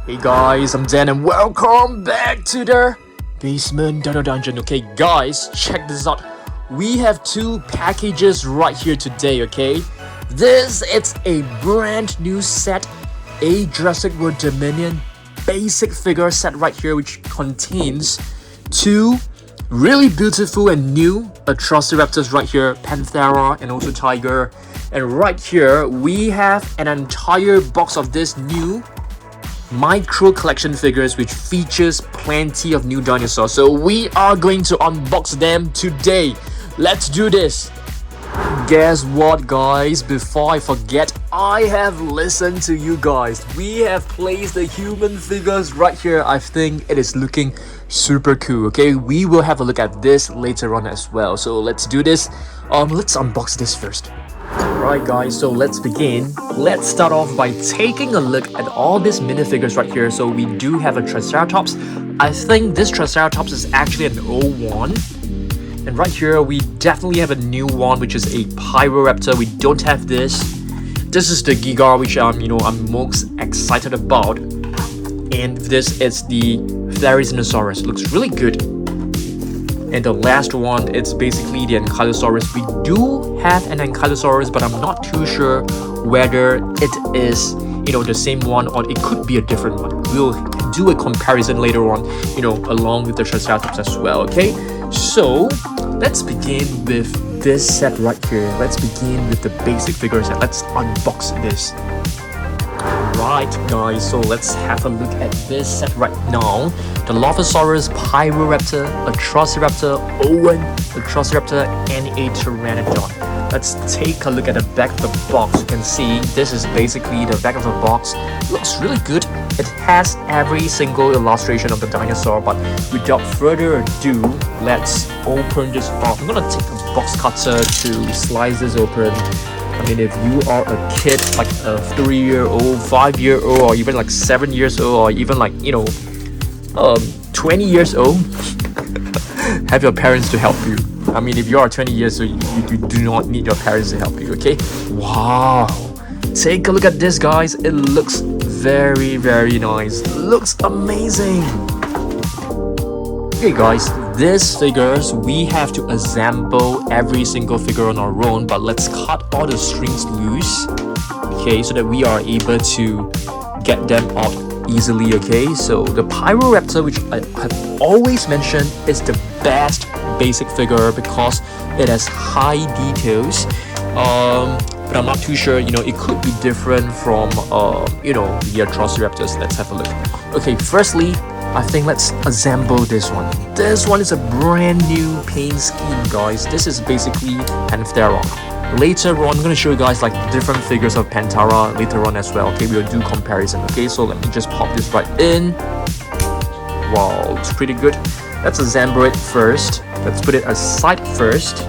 Hey guys, I'm Dan and welcome back to the Basement Dino Dungeon. Okay guys, check this out. We have two packages right here today, okay? This is a brand new set, a Jurassic World Dominion basic figure set right here, which contains two really beautiful and new Atrociraptors right here, Panthera and also Tiger. And right here, we have an entire box of this new micro collection figures which features plenty of new dinosaurs. So we are going to unbox them today. Let's do this. Guess what guys, before I forget, I have listened to you guys. We have placed the human figures right here. I think it is looking super cool. Okay, we will have a look at this later on as well. So let's do this. Let's unbox this first. Alright guys, so let's begin. Let's start off by taking a look at all these minifigures right here. So we do have a Triceratops. I think this Triceratops is actually an old one. And right here we definitely have a new one, which is a Pyroraptor. We don't have this. This is the Giga, which I'm most excited about. And this is the Dinosaurs. Looks really good. And the last one, it's basically the Ankylosaurus. We do have an Ankylosaurus, but I'm not too sure whether it is, the same one or it could be a different one. We'll do a comparison later on, along with the Triceratops as well, okay? So, let's begin with this set right here. Let's begin with the basic figure set. Let's unbox this. Right guys, so let's have a look at this set right now. The Dilophosaurus, Pyroraptor, Atrociraptor, Owen, Atrociraptor, and a Pteranodon. Let's take a look at the back of the box. You can see this is basically the back of the box. Looks really good. It has every single illustration of the dinosaur, but without further ado, let's open this up. I'm gonna take a box cutter to slice this open. I mean, if you are a kid, like a 3-year-old, 5-year-old, or even like 7 years old, or even like, 20 years old, have your parents to help you. I mean, if you are 20 years old, you do not need your parents to help you, okay? Wow. Take a look at this, guys. It looks very, very nice. Looks amazing. Okay guys, these figures, we have to assemble every single figure on our own, but let's cut all the strings loose, okay, so that we are able to get them out easily, okay? So the Pyroraptor, which I have always mentioned, is the best basic figure because it has high details, but I'm not too sure, it could be different from, the Atrociraptors. Let's have a look. Okay, firstly, I think let's assemble this one. This one is a brand new paint scheme, guys. This is basically Panthera. Later on, I'm going to show you guys like different figures of Panthera later on as well. Okay, we'll do comparison. Okay, so let me just pop this right in. Wow, it's pretty good. Let's assemble it first. Let's put it aside first.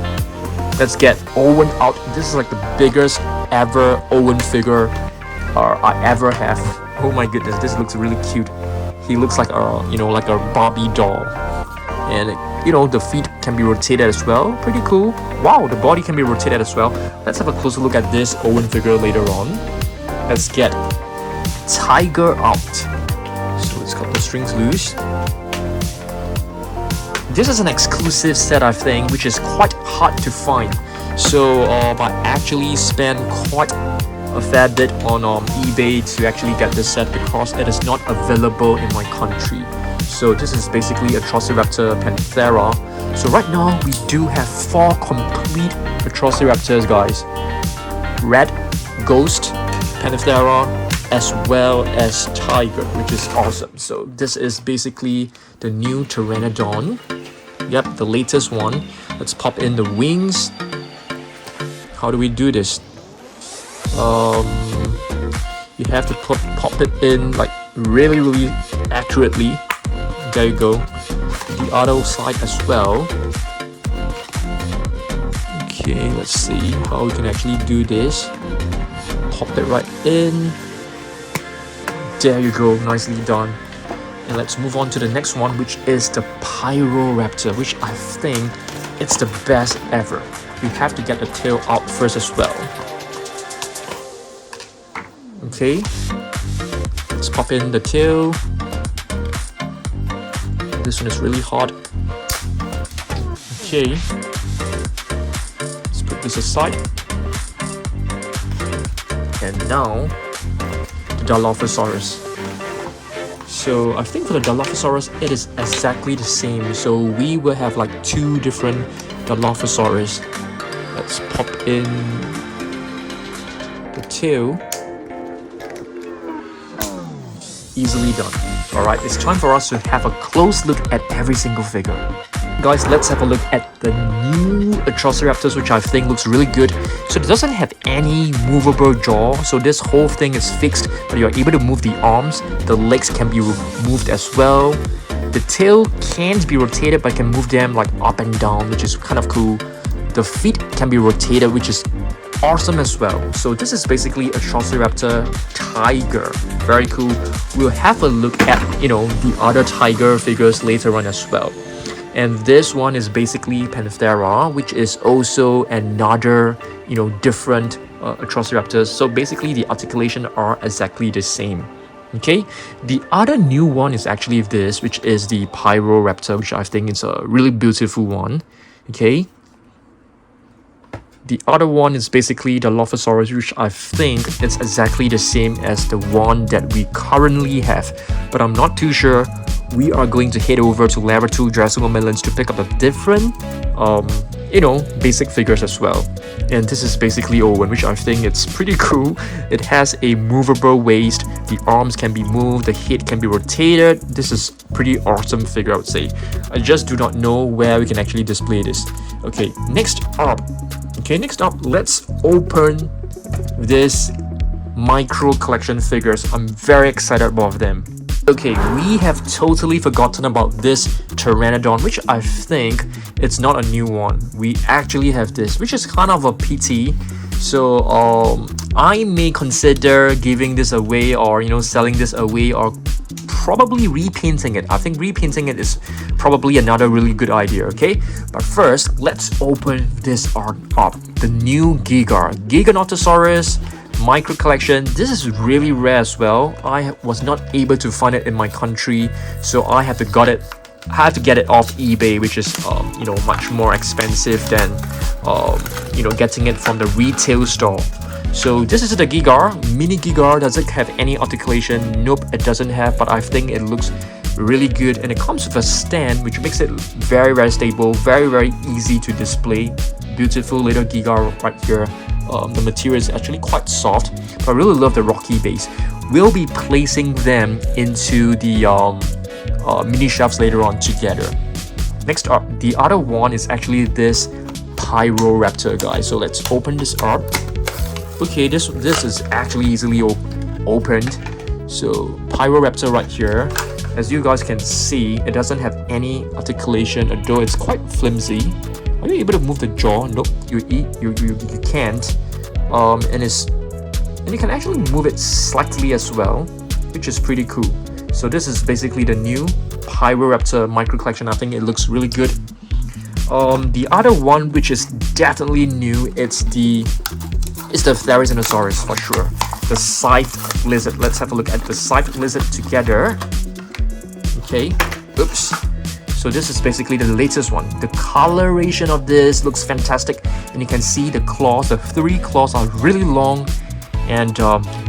Let's get Owen out. This is like the biggest ever Owen figure I ever have. Oh my goodness, this looks really cute. He looks like like a Barbie doll, and the feet can be rotated as well. Pretty cool. Wow, the body can be rotated as well. Let's have a closer look at this Owen figure later on. Let's get Tiger out. So let's cut the strings loose. This is an exclusive set, I think, which is quite hard to find. So I actually spent quite a fair bit on eBay to actually get this set because it is not available in my country. So this is basically Atrociraptor Panthera. So right now we do have 4 complete Atrociraptors, guys. Red, Ghost, Panthera, as well as Tiger, which is awesome. So this is basically the new Pteranodon. Yep, the latest one. Let's pop in the wings. How do we do this? You have to pop it in like really accurately. There you go. The other side as well. Okay, let's see how we can actually do this. Pop it right in. There you go, nicely done. And let's move on to the next one, which is the Pyroraptor, which I think it's the best ever. We have to get the tail out first as well. Okay, let's pop in the tail. This one is really hard. Okay, let's put this aside. And now, the Dilophosaurus. So I think for the Dilophosaurus, it is exactly the same. So we will have like 2 different Dilophosaurus. Let's pop in the tail. Easily done. Alright, it's time for us to have a close look at every single figure. Guys, let's have a look at the new Atrociraptors, which I think looks really good. So it doesn't have any movable jaw, so this whole thing is fixed, but you're able to move the arms. The legs can be moved as well. The tail can't be rotated, but can move them like up and down, which is kind of cool. The feet can be rotated, which is awesome as well. So this is basically Atrociraptor tiger. Very cool. We'll have a look at, the other tiger figures later on as well. And this one is basically Panthera, which is also another, different Atrociraptors. So basically the articulation are exactly the same. Okay, the other new one is actually this, which is the Pyroraptor, which I think is a really beautiful one. Okay, the other one is basically the Dilophosaurus, which I think it's exactly the same as the one that we currently have, but I'm not too sure. We are going to head over to Level 2 Jurassic Melons to pick up the different, basic figures as well. And this is basically Owen, which I think it's pretty cool. It has a movable waist, the arms can be moved, the head can be rotated. This is pretty awesome figure, I would say. I just do not know where we can actually display this. Okay, next up, let's open this micro collection figures. I'm very excited about them. Okay, we have totally forgotten about this Pteranodon, which I think it's not a new one. We actually have this, which is kind of a pity. So I may consider giving this away, or selling this away, or probably repainting it. I think repainting it is probably another really good idea. Okay, but first let's open this art up. The new Giganotosaurus micro collection. This is really rare as well. I was not able to find it in my country, so I have to get it off eBay, which is much more expensive than getting it from the retail store. So this is the Gigar, mini Gigar. Does it have any articulation? Nope, it doesn't have, but I think it looks really good, and it comes with a stand which makes it very, very stable, very, very easy to display. Beautiful little Gigar right here. The material is actually quite soft, but I really love the rocky base. We'll be placing them into the mini shelves later on together. Next up, the other one is actually this Pyroraptor, guys. So let's open this up. Okay, this is actually easily opened. So Pyroraptor right here. As you guys can see, it doesn't have any articulation, although it's quite flimsy. Are you able to move the jaw? Nope, you can't. And you can actually move it slightly as well, which is pretty cool. So this is basically the new Pyroraptor micro collection. I think it looks really good. The other one, which is definitely new, it's the Dinosaurs for sure. The scythed lizard. Let's have a look at the scythed lizard together. Okay. Oops. So this is basically the latest one. The coloration of this looks fantastic, and you can see the claws. The 3 claws are really long and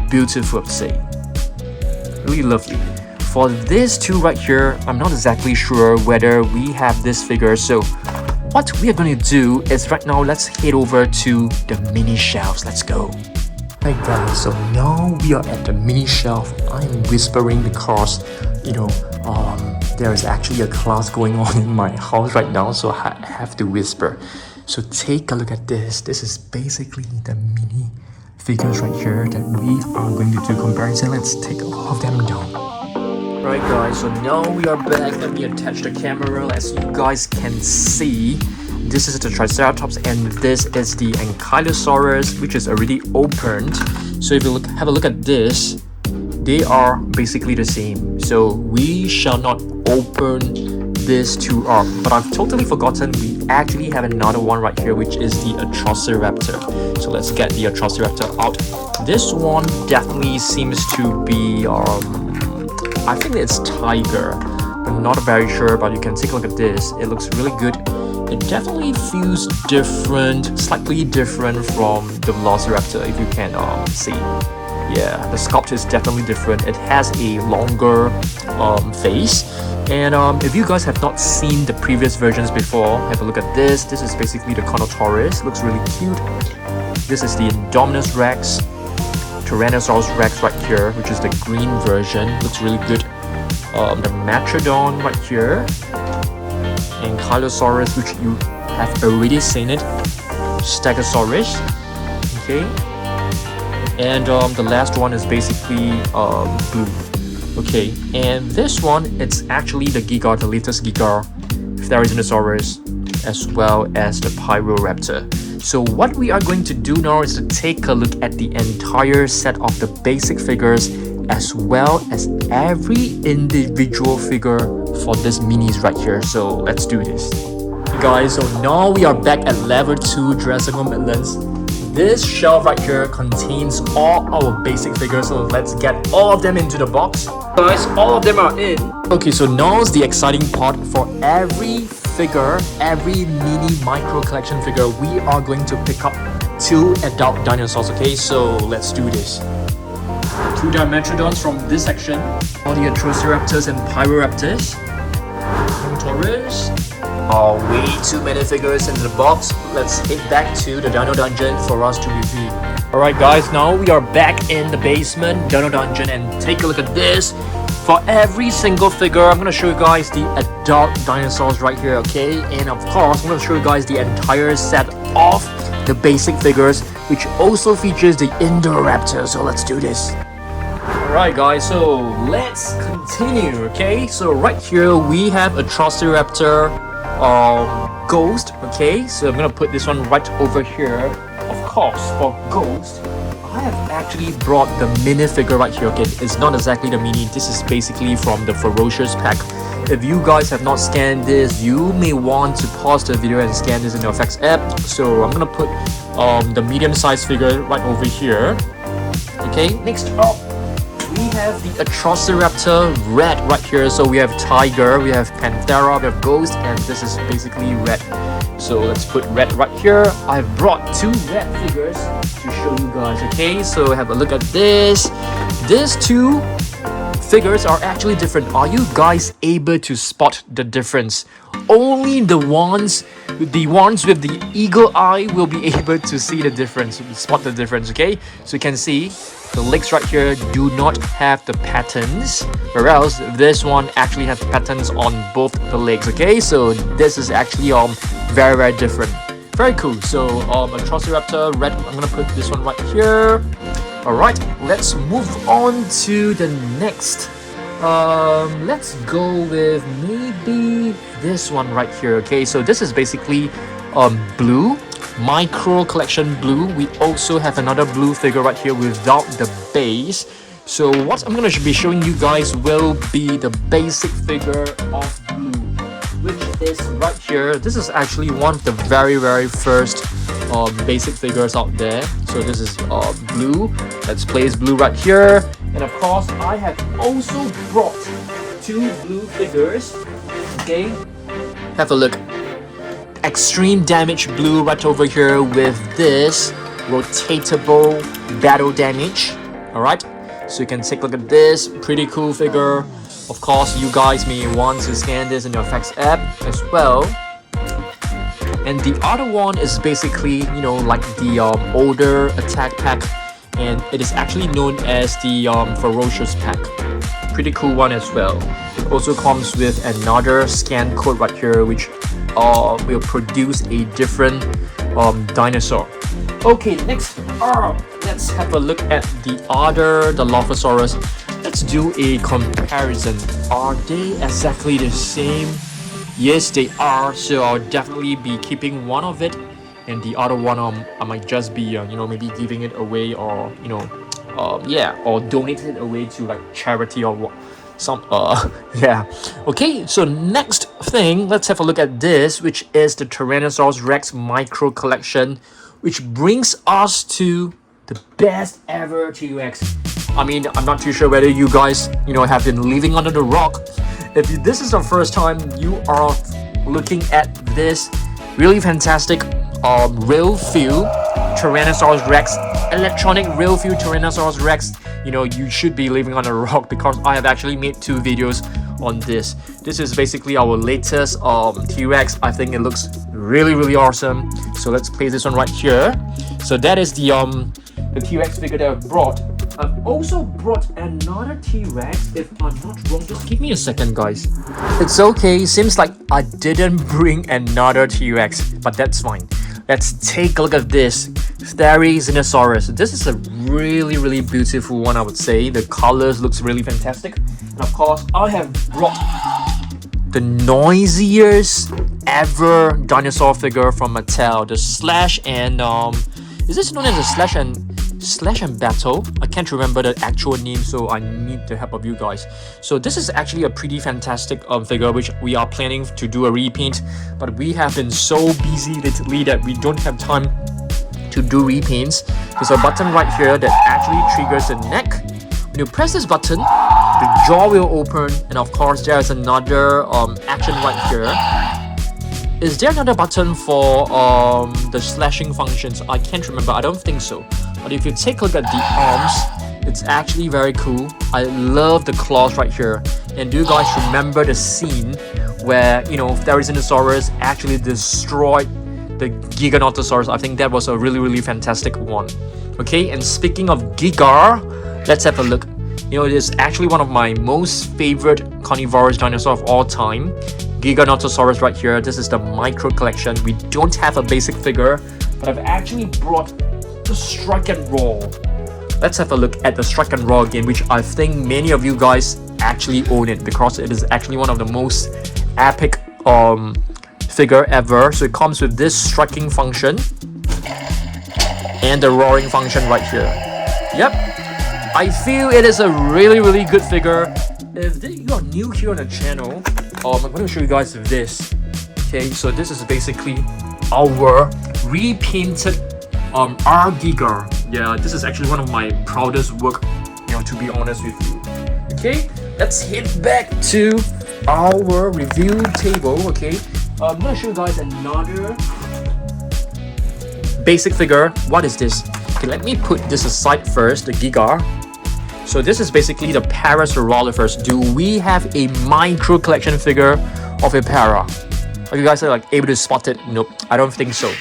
beautiful, I'd say. Really lovely. For these 2 right here, I'm not exactly sure whether we have this figure. So what we are going to do is right now, let's head over to the mini shelves. Let's go. Hi guys, so now we are at the mini shelf. I'm whispering because there is actually a class going on in my house right now, so I have to whisper. So take a look at this. This is basically the mini figures right here that we are going to do comparison. Let's take all of them down. Alright guys, so now we are back. Let me attach the camera. As you guys can see, this is the Triceratops and this is the Ankylosaurus, which is already opened. So if you have a look at this, they are basically the same. So we shall not open this 2 up, but I've totally forgotten we actually have another one right here, which is the Atrociraptor. So let's get the Atrociraptor out. This one definitely seems to be I think it's tiger. I'm not very sure, but you can take a look at this. It looks really good. It definitely feels different, slightly different from the Velociraptor, if you can see. Yeah, the sculpt is definitely different. It has a longer face. And if you guys have not seen the previous versions before, have a look at this. This is basically the Carnotaurus. Looks really cute. This is the Indominus Rex, Tyrannosaurus Rex right here, which is the green version. Looks really good. The Matrodon right here, and Kylosaurus, which you have already seen it. Stegosaurus. Okay. And the last one is basically blue. Okay, and this one, it's actually the Dinosaurus, as well as the Pyroraptor. So what we are going to do now is to take a look at the entire set of the basic figures, as well as every individual figure for this minis right here. So let's do this. Okay guys, so now we are back at level 2 Jurassic World Midlands. This shelf right here contains all our basic figures, so let's get all of them into the box. Guys, all of them are in. Okay, so now's the exciting part. For every figure, every mini micro collection figure, we are going to pick up 2 adult dinosaurs. Okay, so let's do this. 2 Dimetrodons from this section, all the Atrociraptors and Pyroraptors. Carnotaurus. Way too many figures in the box. Let's head back to the Dino Dungeon for us to review. Alright guys, now we are back in the basement Dino Dungeon, and take a look at this. For every single figure, I'm going to show you guys the adult dinosaurs right here, okay? And of course, I'm going to show you guys the entire set of the basic figures, which also features the Indoraptor. So let's do this. Alright guys, so let's continue, okay? So right here we have a Atrociraptor Ghost, okay? So I'm gonna put this one right over here. Of course, for Ghost, I have actually brought the minifigure right here, okay? It's not exactly the mini, this is basically from the Ferocious pack. If you guys have not scanned this, you may want to pause the video and scan this in your effects app. So I'm gonna put the medium-sized figure right over here. Okay, next up, we have the Atrociraptor Red right here. So we have Tiger, we have Panthera, we have Ghost, and this is basically Red. So let's put Red right here. I've brought 2 red figures to show you guys, okay? So have a look at this. These 2 figures are actually different. Are you guys able to spot the difference? Only the ones with the eagle eye will be able to see the difference, spot the difference, okay? So you can see the legs right here do not have the patterns, whereas this one actually has patterns on both the legs, okay? So this is actually very, very different. Very cool. So Atrociraptor Red, I'm gonna put this one right here. Alright, let's move on to the next. Let's go with maybe this one right here, okay? So this is basically blue, micro collection blue. We also have another blue figure right here without the base. So what I'm gonna be showing you guys will be the basic figure of blue, which is right here. This is actually one of the very, very first basic figures out there. So this is blue. Let's place blue right here. And of course, I have also brought 2 blue figures. Okay, have a look. Extreme damage blue right over here with this rotatable battle damage. Alright, so you can take a look at this pretty cool figure. Of course, you guys may want to scan this in your effects app as well. And the other one is basically, you know, like the older attack pack, and it is actually known as the Ferocious pack. Pretty cool one as well. It also comes with another scan code right here, which will produce a different dinosaur. Okay, next up, let's have a look at the Dilophosaurus. Let's do a comparison. Are they exactly the same? Yes, they are. So I'll definitely be keeping one of it, and the other one I might just be you know, maybe giving it away, or you know, yeah, or donate it away to like charity or what. Yeah. Okay, so next thing, let's have a look at this, which is the Tyrannosaurus Rex micro collection, which brings us to the best ever T-Rex. I mean, I'm not too sure whether you guys, have been living under the rock. If this is the first time you are looking at this really fantastic real feel Tyrannosaurus Rex, electronic real feel Tyrannosaurus Rex, you should be living on a rock, because I have actually made 2 videos on this. This is basically our latest T-Rex. I think it looks really awesome. So let's place this one right here. So that is the T-Rex figure that I've brought. I've also brought another T-Rex, if I'm not wrong. Just give me a second, guys. It's okay, seems like I didn't bring another T-Rex, but that's fine. Let's take a look at this Dinosaurs. This is a really beautiful one, I would say. The colors looks really fantastic. And of course, I have brought the noisiest ever dinosaur figure from Mattel, the Slash and is this known as a Slash and Battle? I can't remember the actual name, so I need the help of you guys. So this is actually a pretty fantastic figure, which we are planning to do a repaint, but we have been so busy lately that we don't have time to do repaints. There's a button right here that actually triggers the neck. When you press this button, the jaw will open, and of course there's another action right here. Is there another button for the slashing functions? I can't remember, I don't think so. But if you take a look at the arms, it's actually very cool. I love the claws right here. And do you guys remember the scene where, Dinosaurs actually destroyed the Giganotosaurus? I think that was a really fantastic one. Okay, and speaking of Gigar, let's have a look. It is actually one of my most favorite carnivorous dinosaurs of all time. Giganotosaurus right here. This is the micro collection. We don't have a basic figure, but I've actually brought the Strike and Roar. Let's have a look at the Strike and Roar again, which I think many of you guys actually own it, because it is actually one of the most epic figure ever. So it comes with this striking function and the roaring function right here. Yep, I feel it is a really good figure. If you are new here on the channel, I'm going to show you guys this. Okay, so this is basically our repainted our Giga. Yeah, this is actually one of my proudest work, to be honest with you. Okay, let's head back to our review table. Okay, I'm gonna show you guys another basic figure. What is this? Okay, let me put this aside first, the Giga. So this is basically the Pachycephalosaurus. Do we have a micro collection figure of a para? Are you guys able to spot it? Nope, I don't think so.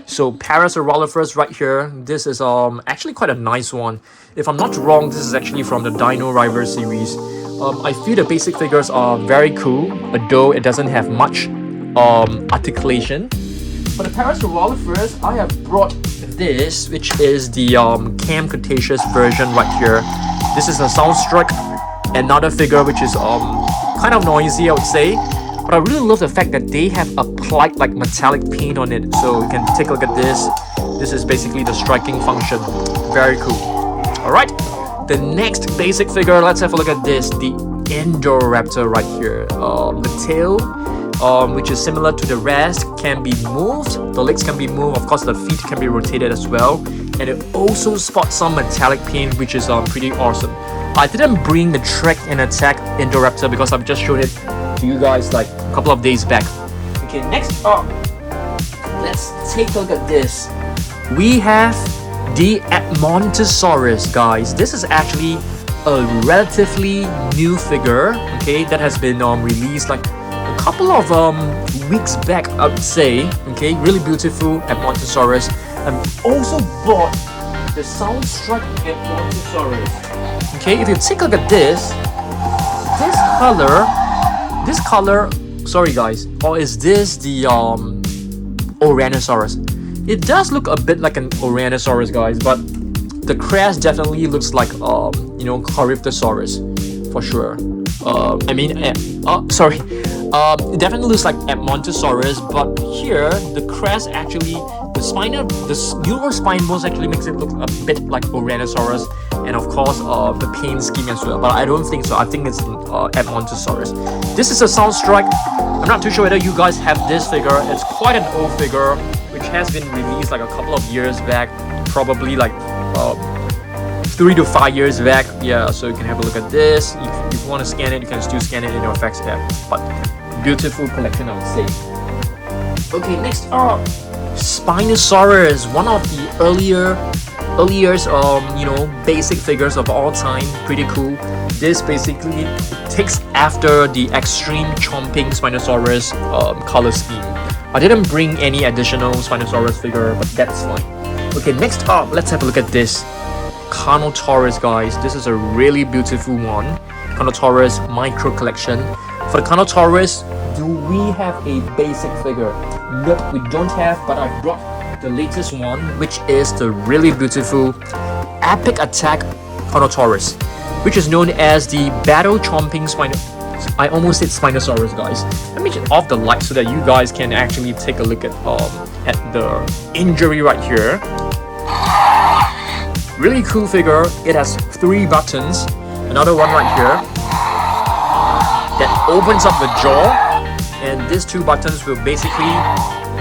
So Pachycephalosaurus right here. This is actually quite a nice one. If I'm not wrong, this is actually from the Dino Rival series. I feel the basic figures are very cool, although it doesn't have much articulation. For the Pachycephalosaurus, I have brought this, which is the Cretaceous version right here. This is a Soundstruck, another figure which is kind of noisy, I would say. But I really love the fact that they have applied like metallic paint on it. So you can take a look at this. This is basically the striking function. Very cool. Alright, the next basic figure, let's have a look at this. The Indoraptor right here. The tail, which is similar to the rest, can be moved. The legs can be moved. Of course, the feet can be rotated as well. And it also spots some metallic paint, which is pretty awesome. I didn't bring the Trek and Attack Indoraptor because I've just shown it to you guys like a couple of days back. Okay, next up, let's take a look at this. We have the Edmontosaurus, guys. This is actually a relatively new figure, okay, that has been released like a couple of weeks back, I would say. Okay, really beautiful Edmontosaurus. I've also bought the Soundstruck Edmontosaurus. Okay, if you take a look at this color, sorry guys, or is this the Oranosaurus? It does look a bit like an Oranosaurus, guys, but the crest definitely looks like Carnotaurus for sure. It definitely looks like Edmontosaurus, but here the crest actually, the neural spine bones actually makes it look a bit like Oranosaurus, and of course the paint scheme as well. But I don't think so. I think it's Edmontosaurus. This is a Soundstruck. I'm not too sure whether you guys have this figure. It's quite an old figure, which has been released like a couple of years back, probably like 3 to 5 years back. Yeah, so you can have a look at this. If you want to scan it, you can still scan it in your fax app. But beautiful collection, I would say. Okay, next up, Spinosaurus, one of the earliest basic figures of all time. Pretty cool. This basically takes after the extreme chomping Spinosaurus color scheme. I didn't bring any additional Spinosaurus figure, but that's fine. Okay, next up, let's have a look at this Carnotaurus, guys. This is a really beautiful one. Carnotaurus micro collection. For the Carnotaurus, do we have a basic figure? Nope, we don't have, but I brought the latest one, which is the really beautiful Epic Attack Carnotaurus, which is known as the Battle Chomping I almost said Spinosaurus, guys. Let me just off the light so that you guys can actually take a look at the injury right here. Really cool figure. It has 3 buttons. Another one right here that opens up the jaw, and these 2 buttons will basically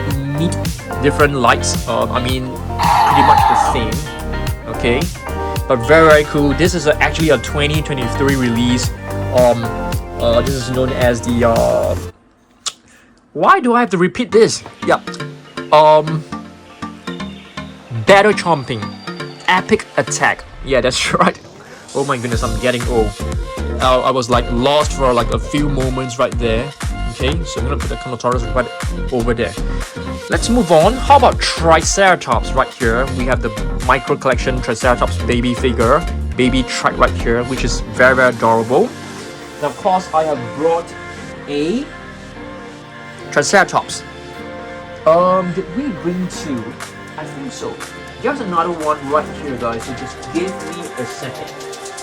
emit different lights. Pretty much the same. Okay, but very cool. This is actually a 2023 release. This is known as the why do I have to repeat this? Yeah. Battle Chomping Epic Attack. Yeah, that's right. Oh my goodness, I'm getting old. I was like lost for like a few moments right there. Okay, so I'm gonna put the Carnotaurus right over there. Let's move on. How about Triceratops right here? We have the micro collection Triceratops baby figure, baby Tri right here, which is very adorable. And of course, I have brought a Triceratops. Did we bring 2? I think so. There's another one right here, guys, so just give me a second.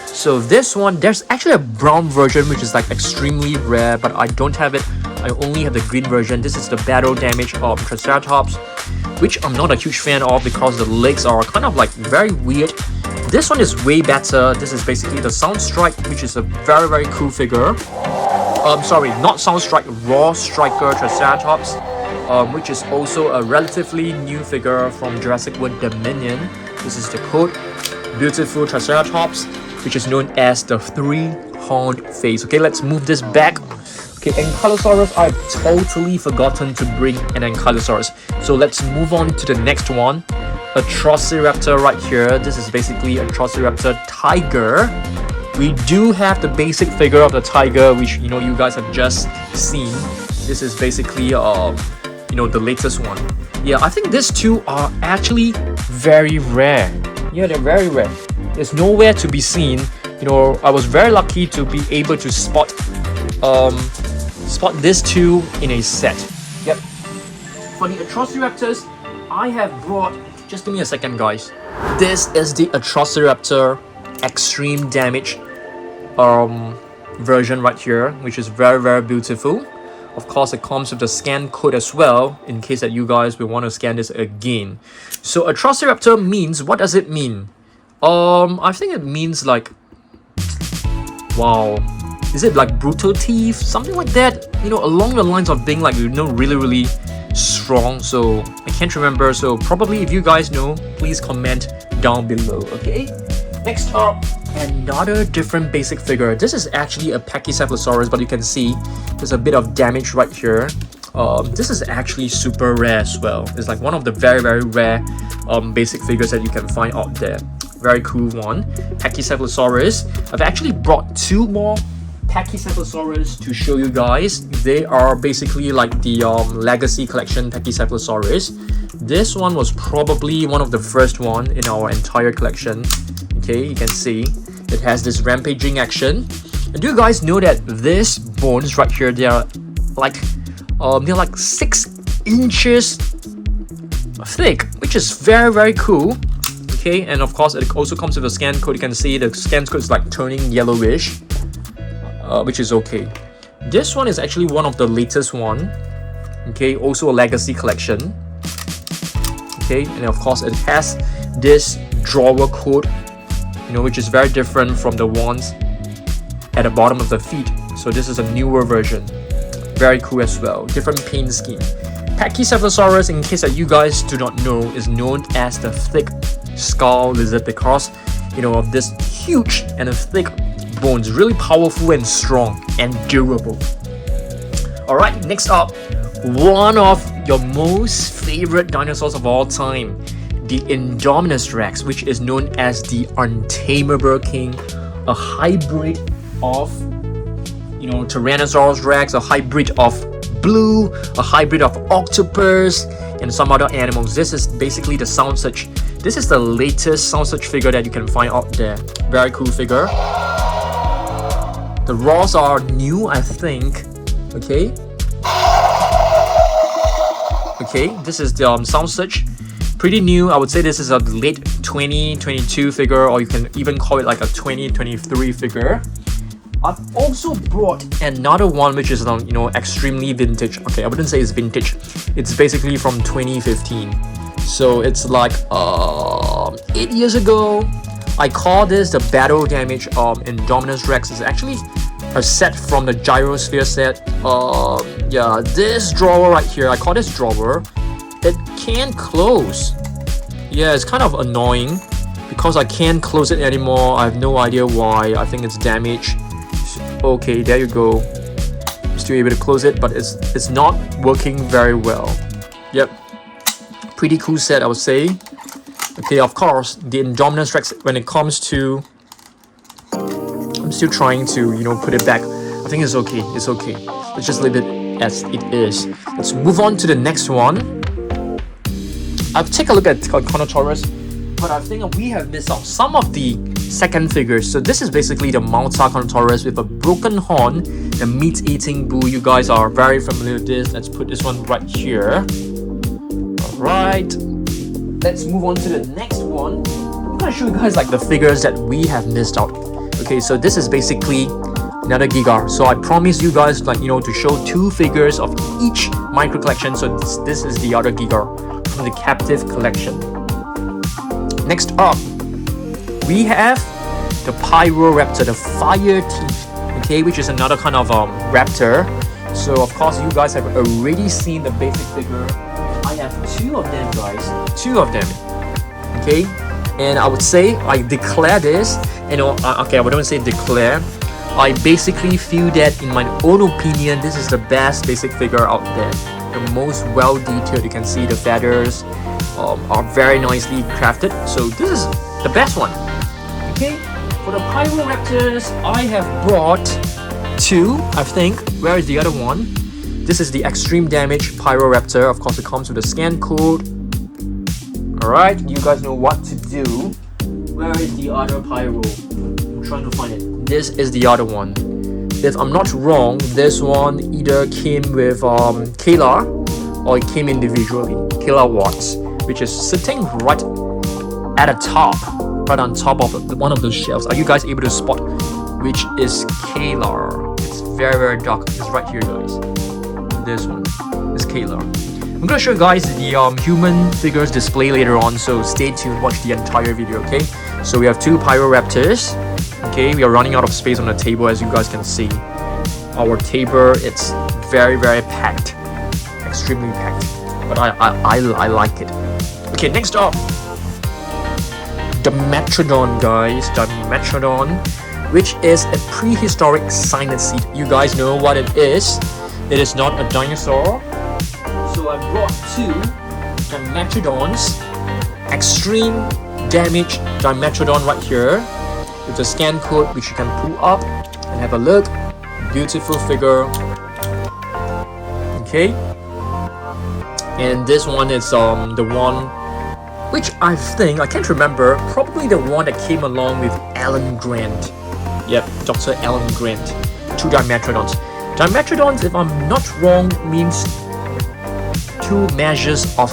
So this one, there's actually a brown version which is like extremely rare, but I don't have it. I only have the green version. This is the battle damage of Triceratops, which I'm not a huge fan of because the legs are kind of like very weird. This one is way better. This is basically the Soundstrike, which is a very cool figure. Sorry, not Soundstrike, Raw Striker Triceratops, which is also a relatively new figure from Jurassic World Dominion. This is the code. Beautiful Triceratops, which is known as the 3-horned face. Okay, let's move this back. Okay, Ankylosaurus, I've totally forgotten to bring an Ankylosaurus. So let's move on to the next one. Atrociraptor right here. This is basically Atrociraptor tiger. We do have the basic figure of the tiger, which you guys have just seen. This is basically the latest one. Yeah, I think these 2 are actually very rare. Yeah, they're very rare. There's nowhere to be seen. I was very lucky to be able to spot these 2 in a set. Yep. For the Atrociraptors, I have brought, just give me a second, guys. This is the Atrociraptor extreme damage version right here, which is very beautiful. Of course, it comes with the scan code as well, in case that you guys will want to scan this again. So Atrociraptor means, what does it mean? I think it means like, wow, is it like brutal teeth, something like that? Along the lines of being like, really strong. So I can't remember. So probably if you guys know, please comment down below. Okay. Next up, another different basic figure. This is actually a Pachycephalosaurus, but you can see there's a bit of damage right here. This is actually super rare as well. It's like one of the very rare basic figures that you can find out there. Very cool one. Pachycephalosaurus. I've actually brought 2 more Pachycephalosaurus to show you guys. They are basically like the Legacy Collection Pachycephalosaurus. This one was probably one of the first one in our entire collection. Okay, you can see it has this rampaging action. And do you guys know that these bones right here, they are like 6 inches thick, which is very cool. Okay, and of course it also comes with a scan code. You can see the scan code is like turning yellowish, which is okay. This one is actually one of the latest one. Okay, also a Legacy Collection. Okay, and of course it has this drawer code, which is very different from the ones at the bottom of the feet. So this is a newer version. Very cool as well. Different paint scheme. Pachycephalosaurus, in case that you guys do not know, is known as the thick skull lizard because of this huge and thick bones, really powerful and strong and durable. Alright, next up, one of your most favorite dinosaurs of all time, the Indominus Rex, which is known as the Untamable King, a hybrid of Tyrannosaurus Rex, a hybrid of Blue, a hybrid of octopus, and some other animals. This is basically the sound search. This is the latest sound search figure that you can find out there. Very cool figure. The raws are new, I think. Okay, this is the sound search. Pretty new. I would say this is a late 2022 figure, or you can even call it like a 2023 figure. I've also brought another one which is extremely vintage. Okay, I wouldn't say it's vintage. It's basically from 2015. So it's like 8 years ago. I call this the Battle Damage Indominus Rex. It's actually a set from the Gyrosphere set. Yeah, this drawer right here, I call this drawer. It can't close. Yeah, it's kind of annoying because I can't close it anymore. I have no idea why. I think it's damaged. Okay, there you go. I'm still able to close it, but it's not working very well. Yep, pretty cool set, I would say. Okay, of course, the Indominus Rex, when it comes to, I'm still trying to put it back. I think it's okay. It's okay. Let's just leave it as it is. Let's move on to the next one. I've taken a look at Carnotaurus, but I think we have missed out some of the second figures. So this is basically the Malta Carnotaurus with a broken horn, the meat-eating bull. You guys are very familiar with this. Let's put this one right here. Alright, let's move on to the next one. I'm gonna show you guys like the figures that we have missed out. Okay, so this is basically another Giga. So I promised you guys to show 2 figures of each micro collection. So this is the other Giga from the captive collection. Next up, we have the Pyroraptor, the fire teeth, okay, which is another kind of raptor. So of course you guys have already seen the basic figure. I have 2 of them, guys, 2 of them, okay. And I would say I declare this, okay, I wouldn't say declare. I basically feel that, in my own opinion, this is the best basic figure out there. The most well detailed. You can see the feathers are very nicely crafted. So this is the best one. Okay, for the Pyroraptors, I have brought 2, I think. Where is the other one? This is the Extreme Damage Pyroraptor. Of course, it comes with a scan code. Alright, you guys know what to do. Where is the other Pyro? I'm trying to find it. This is the other one. If I'm not wrong, this one either came with Kayla, or it came individually. Kayla Watts, which is sitting right at the top. Right on top of one of those shelves. Are you guys able to spot which is Kayla? It's very, very dark. It's right here, guys. This one is Kayla. I'm gonna show you guys the human figures display later on, so stay tuned, watch the entire video, okay? So we have 2 Pyroraptors. Okay, we are running out of space on the table, as you guys can see. Our table, it's very, very packed. Extremely packed. But I like it. Okay, next up, Dimetrodon, guys. Dimetrodon, which is a prehistoric cynocid. You guys know what it is. It is not a dinosaur. So I brought 2 Dimetrodons. Extreme Damage Dimetrodon right here, with a scan code which you can pull up and have a look. Beautiful figure. Okay. And this one is the one which I think, I can't remember, probably the one that came along with Alan Grant. Yep, Dr. Alan Grant. 2 Dimetrodons. Dimetrodons, if I'm not wrong, means 2 measures of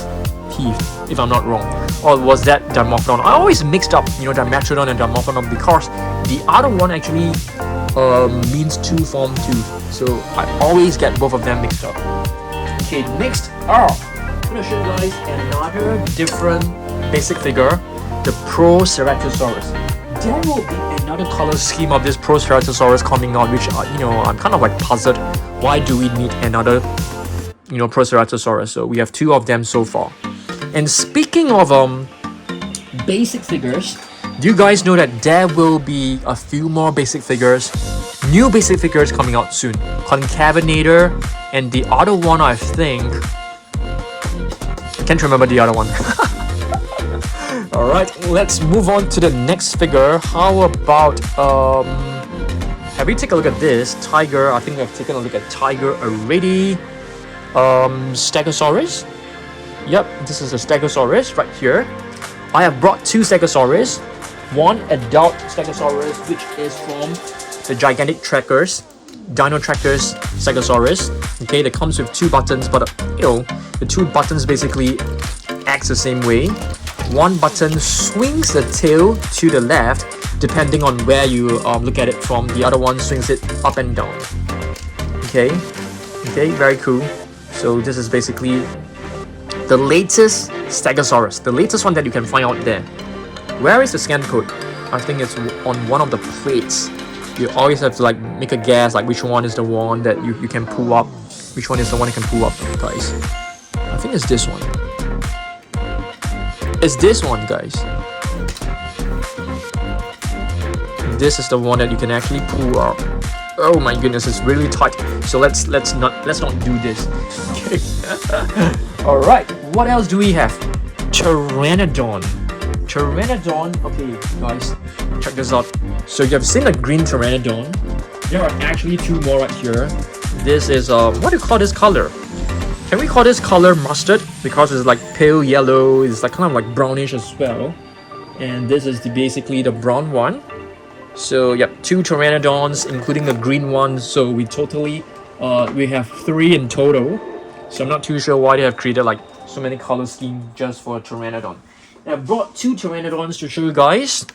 teeth, if I'm not wrong. Or was that Dimorphodon? I always mixed up, Dimetrodon and Dimorphodon, because the other one actually means 2 form tooth. So I always get both of them mixed up. Okay, next up, I'm gonna show you guys another different basic figure, the Proceratosaurus. There will be another color scheme of this Proceratosaurus coming out, which I'm kind of like puzzled. Why do we need another Proceratosaurus? So we have 2 of them so far. And speaking of basic figures, Do you guys know that there will be a few more basic figures, new basic figures coming out soon? Concavenator and the other one, I think, I can't remember the other one. Alright, let's move on to the next figure. How about have we taken a look at this? Tiger, I think I've taken a look at Tiger already. Stegosaurus. Yep, this is a Stegosaurus right here. I have brought two Stegosaurus. One adult Stegosaurus, which is from the gigantic trackers, Dino Trackers Stegosaurus. Okay, that comes with two buttons, but the two buttons basically acts the same way. One button swings the tail to the left, depending on where you look at it from. The other one swings it up and down. Okay, very cool. So this is basically the latest Stegosaurus, the latest one that you can find out there. Where is the scan code? I think it's on one of the plates. You always have to like make a guess, like which one is the one that you can pull up. Which one is the one you can pull up, guys? I think it's this one. It's this one, guys. This is the one that you can actually pull up. Oh my goodness, it's really tight. So let's not do this. All right, what else do we have? Pteranodon. Okay, guys, check this out. So you have seen the green Pteranodon. There are actually two more right here. This is what do you call this color? Can we call this color mustard? Because it's like pale yellow. It's like kind of like brownish as well. And this is basically the brown one. So yep, two Pteranodons, including the green one. So we have three in total. So I'm not too sure why they have created like so many color scheme just for a Pteranodon. And I brought two Pteranodons to show you guys.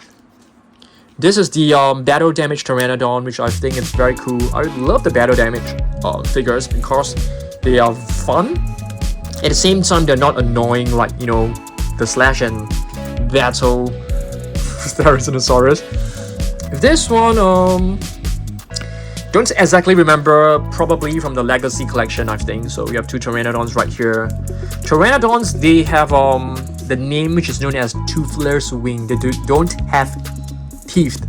This is the battle damage Pteranodon, which I think is very cool. I love the battle damage figures because they are fun. At the same time, they're not annoying like, you know, the slash and battle Dinosaurs. This one, don't exactly remember, probably from the Legacy collection, I think. So we have two Pteranodons right here. Pteranodons, they have the name which is known as toothless wing. They don't have teeth,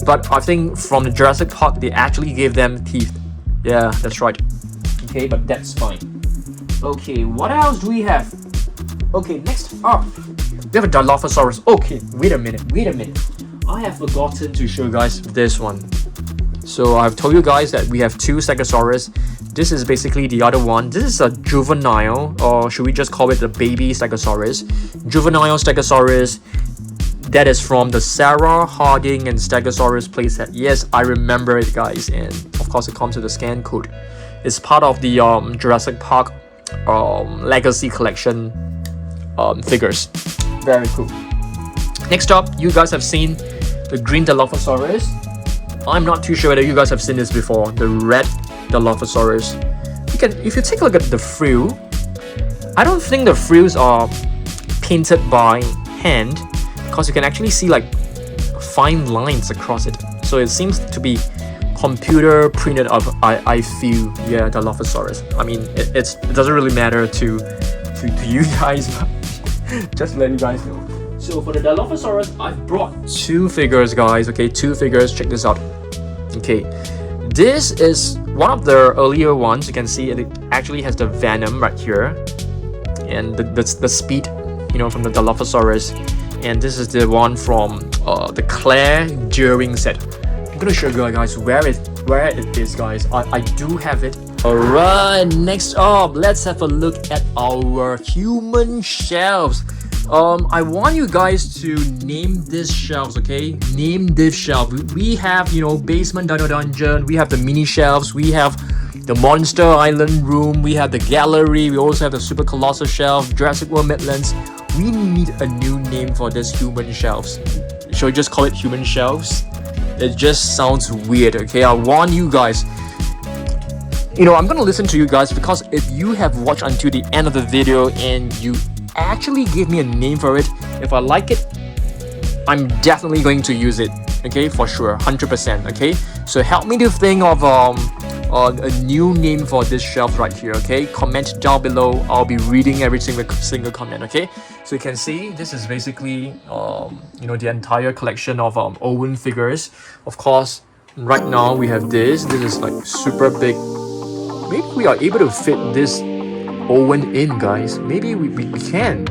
but I think from the Jurassic Park they actually gave them teeth. Yeah, that's right. Okay, but that's fine. Okay, what else do we have? Okay, next up we have a Dilophosaurus. Okay, wait a minute. I have forgotten to show you guys this one. So I've told you guys that we have two Stegosaurus. This is basically the other one. This is a juvenile, or should we just call it the baby Stegosaurus? Juvenile Stegosaurus. That is from the Sarah Harding and Stegosaurus playset. Yes, I remember it, guys. And of course, it comes with a scan code. It's part of the Jurassic Park Legacy collection figures. Very cool. Next up, you guys have seen the green Dilophosaurus. I'm not too sure whether you guys have seen this before. The red Dilophosaurus. If you take a look at the frill, I don't think the frills are painted by hand, because you can actually see like fine lines across it. So it seems to be computer printed up. I feel, yeah, Dilophosaurus. I mean, it doesn't really matter to you guys, but just to let you guys know. So for the Dilophosaurus, I've brought two figures, guys. Okay, two figures. Check this out. Okay, this is one of the earlier ones. You can see it actually has the venom right here, and the speed, you know, from the Dilophosaurus. And this is the one from the Claire during set. I'm gonna show you guys where it is, guys. I do have it. Alright, next up, let's have a look at our human shelves. I want you guys to name these shelves, okay? Name this shelf. We have, you know, Basement Dino Dungeon. We have the mini shelves. We have the Monster Island room. We have the gallery. We also have the Super Colossal shelf, Jurassic World Midlands. We need a new name for this human shelves. Shall we just call it human shelves? It just sounds weird, okay? I want you guys. You know, I'm gonna listen to you guys, because if you have watched until the end of the video and you actually give me a name for it, if I like it, I'm definitely going to use it. Okay, for sure, 100%. Okay, so help me to think of a new name for this shelf right here, okay? Comment down below. I'll be reading every single comment, okay? So you can see this is basically the entire collection of Owen figures. Of course, right now we have this. This is like super big. Maybe we are able to fit this Owen in, guys. Maybe we can.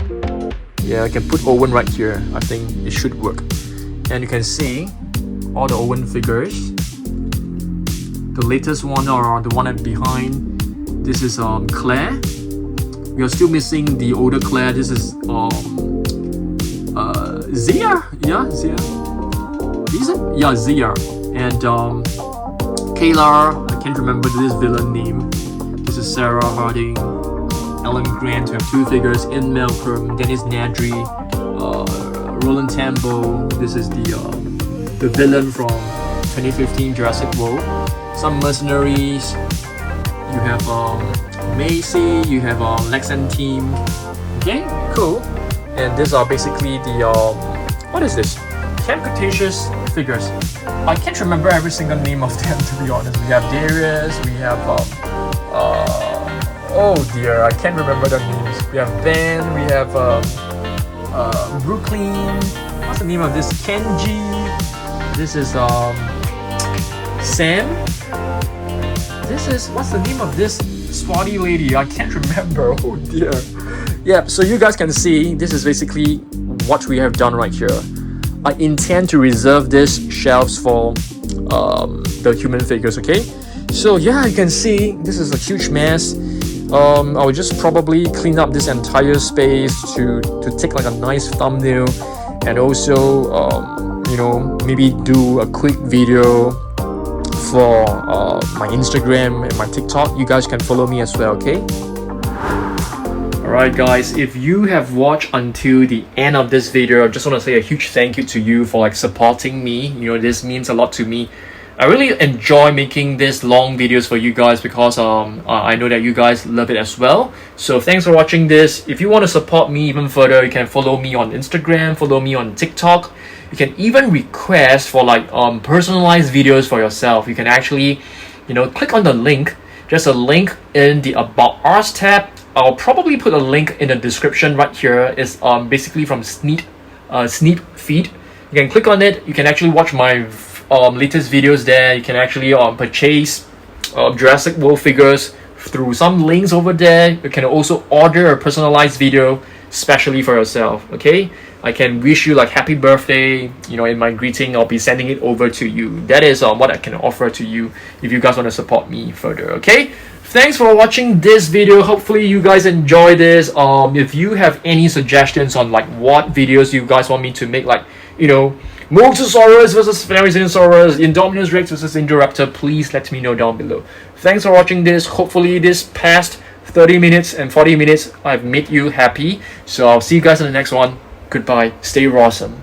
Yeah, I can put Owen right here. I think it should work. And you can see all the Owen figures. The latest one, or the one behind, this is Claire. We are still missing the older Claire. This is Zia. Yeah, Zia. Is it? Yeah, Zia. And Kayla. I can't remember this villain name. This is Sarah Harding. Alan Grant. We have two figures. Ian Malcolm, Dennis Nedry, Roland Tambo. This is the villain from 2015 Jurassic World. Some mercenaries. You have Macy. You have Lex and team. Okay, cool. And these are basically the what is this? Camp Cretaceous figures. I can't remember every single name of them, to be honest. We have Darius. We have oh dear, I can't remember their names. We have Ben, we have Brooklyn. What's the name of this? Kenji. This is Sam. This is, what's the name of this swatty lady? I can't remember. Oh dear. Yeah, so you guys can see this is basically what we have done right here. I intend to reserve these shelves for the human figures, okay? So yeah, you can see this is a huge mess. I will just probably clean up this entire space to take like a nice thumbnail, and also maybe do a quick video for my Instagram and my TikTok. You guys can follow me as well, okay? Alright guys, if you have watched until the end of this video, I just want to say a huge thank you to you for like supporting me. This means a lot to me. I really enjoy making these long videos for you guys because I know that you guys love it as well. So thanks for watching this. If you want to support me even further, you can follow me on Instagram, follow me on TikTok. You can even request for like personalized videos for yourself. You can actually, click on the link. Just a link in the About Us tab. I'll probably put a link in the description right here. It's basically from Sneak Feed. You can click on it. You can actually watch my latest videos there. You can actually purchase Jurassic World figures through some links over there. You can also order a personalized video specially for yourself, okay? I can wish you like happy birthday, in my greeting. I'll be sending it over to you. That is what I can offer to you if you guys want to support me further, okay? Thanks for watching this video. Hopefully you guys enjoy this. If you have any suggestions on like what videos you guys want me to make, like Mosasaurus versus Dinosaurs, Indominus Rex versus Indoraptor, please let me know down below. Thanks for watching this. Hopefully this past 30 minutes and 40 minutes I've made you happy. So I'll see you guys in the next one. Goodbye. Stay awesome.